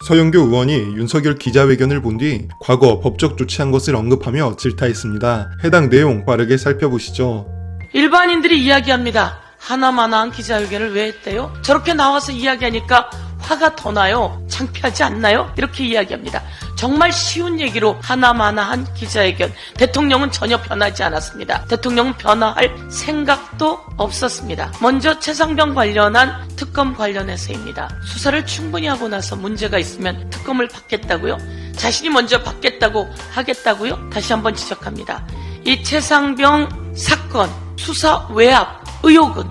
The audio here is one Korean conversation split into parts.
서영교 의원이 윤석열 기자회견을 본 뒤 과거 법적 조치한 것을 언급하며 질타했습니다. 해당 내용 빠르게 살펴보시죠. 일반인들이 이야기합니다. 하나마나한 기자회견을 왜 했대요? 저렇게 나와서 이야기하니까 화가 더 나요? 창피하지 않나요? 이렇게 이야기합니다. 정말 쉬운 얘기로 하나마나한 기자회견. 대통령은 전혀 변하지 않았습니다. 대통령은 변화할 생각도 없었습니다. 먼저 최상병 관련한 특검 관련해서입니다. 수사를 충분히 하고 나서 문제가 있으면 특검을 받겠다고요? 자신이 먼저 받겠다고 하겠다고요? 다시 한번 지적합니다. 이 최상병 사건 수사 외압 의혹은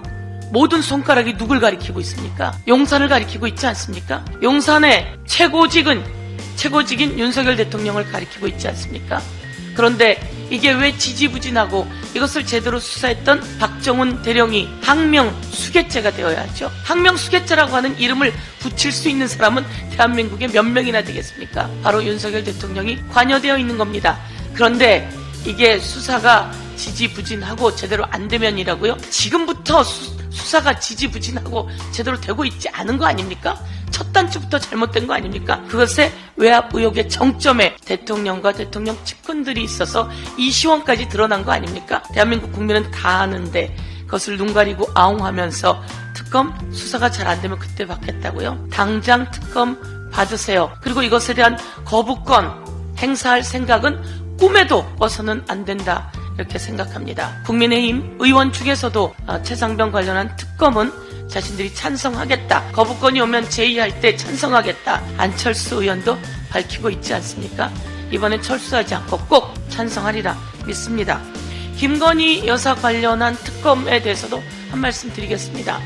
모든 손가락이 누굴 가리키고 있습니까? 용산을 가리키고 있지 않습니까? 용산의 최고직인 윤석열 대통령을 가리키고 있지 않습니까? 그런데 이게 왜 지지부진하고 이것을 제대로 수사했던 박정훈 대령이 항명수괴죄가 되어야 하죠. 항명수괴죄라고 하는 이름을 붙일 수 있는 사람은 대한민국에 몇 명이나 되겠습니까? 바로 윤석열 대통령이 관여되어 있는 겁니다. 그런데 이게 수사가 지지부진하고 제대로 안 되면이라고요? 지금부터 수사가 지지부진하고 제대로 되고 있지 않은 거 아닙니까? 첫 단추부터 잘못된 거 아닙니까? 그것의 외압 의혹의 정점에 대통령과 대통령 측근들이 있어서 이시원까지 드러난 거 아닙니까? 대한민국 국민은 다 아는데 그것을 눈 가리고 아웅하면서 특검 수사가 잘 안 되면 그때 받겠다고요? 당장 특검 받으세요. 그리고 이것에 대한 거부권 행사할 생각은 꿈에도 꿔서는 안 된다. 이렇게 생각합니다. 국민의힘 의원 중에서도 최상병 관련한 특검은 자신들이 찬성하겠다. 거부권이 오면 제의할 때 찬성하겠다. 안철수 의원도 밝히고 있지 않습니까? 이번엔 철수하지 않고 꼭 찬성하리라 믿습니다. 김건희 여사 관련한 특검에 대해서도 한 말씀 드리겠습니다.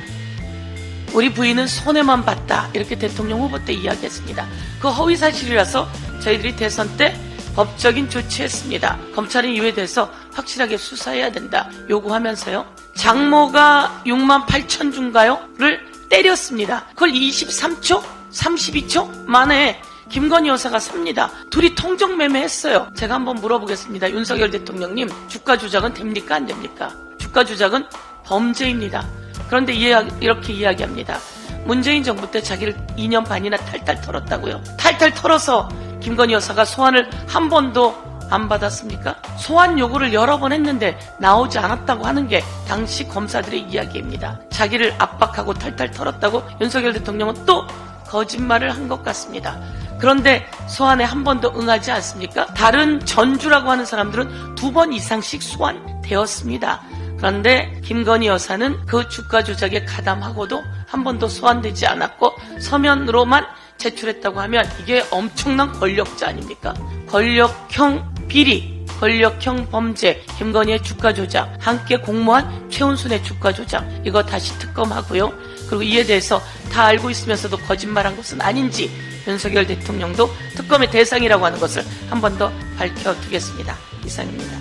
우리 부인은 손해만 봤다. 이렇게 대통령 후보 때 이야기했습니다. 그 허위사실이라서 저희들이 대선 때 법적인 조치했습니다. 검찰은 이에 대해서 확실하게 수사해야 된다 요구하면서요. 장모가 6만 8천 주인가요?를 때렸습니다. 그걸 23초? 32초 만에 김건희 여사가 삽니다. 둘이 통정매매했어요. 제가 한번 물어보겠습니다. 윤석열 대통령님, 주가 조작은 됩니까? 안 됩니까? 주가 조작은 범죄입니다. 그런데 이렇게 이야기합니다. 문재인 정부 때 자기를 2년 반이나 탈탈 털었다고요. 탈탈 털어서 김건희 여사가 소환을 한 번도 안 받았습니까? 소환 요구를 여러 번 했는데 나오지 않았다고 하는 게 당시 검사들의 이야기입니다. 자기를 압박하고 탈탈 털었다고 윤석열 대통령은 또 거짓말을 한 것 같습니다. 그런데 소환에 한 번도 응하지 않습니까? 다른 전주라고 하는 사람들은 2번 이상씩 소환되었습니다. 그런데 김건희 여사는 그 주가 조작에 가담하고도 한 번도 소환되지 않았고 서면으로만 제출했다고 하면 이게 엄청난 권력자 아닙니까? 권력형 비리, 권력형 범죄, 김건희의 주가 조작, 함께 공모한 최은순의 주가 조작, 이거 다시 특검하고요. 그리고 이에 대해서 다 알고 있으면서도 거짓말한 것은 아닌지 윤석열 대통령도 특검의 대상이라고 하는 것을 한 번 더 밝혀두겠습니다. 이상입니다.